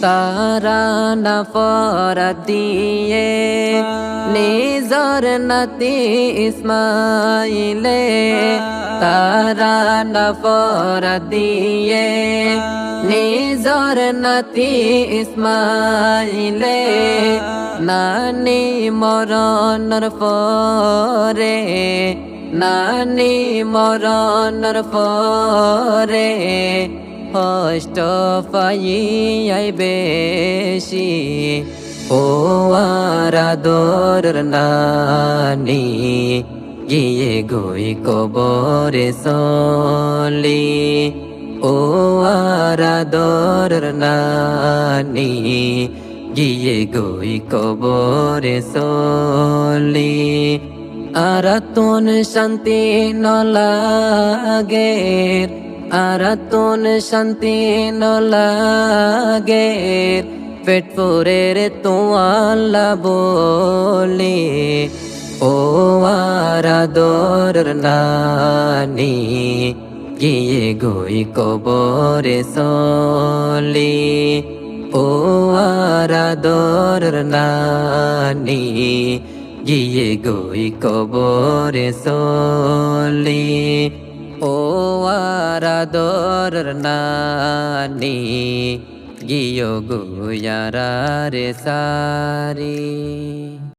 তারা নফরত দিয়ে নিজর নাতি ইসমাইলে তারা নফরত দিয়ে নিজর নাতি ইসমাইলে নানি মরণর পরে নানি মরণর পরে কষ্ট পাইয়াই বেশি ও আরাদর নানি গিয়ে গই কবরে সলি ও আরাদর নানি গিয়ে গই কবরে সলি আরাতন শান্তি নলাগে আরাতন শান্তি নলাগে পেট পুরের তোয়াল্লা বলি ও আরাদর নানি গিয়ে গই কবরে সলি ও আরাদর নানি গিয়ে গই কবরে সলি ও আরাদর নানি গিয়ে গুয়ারা রে সারি।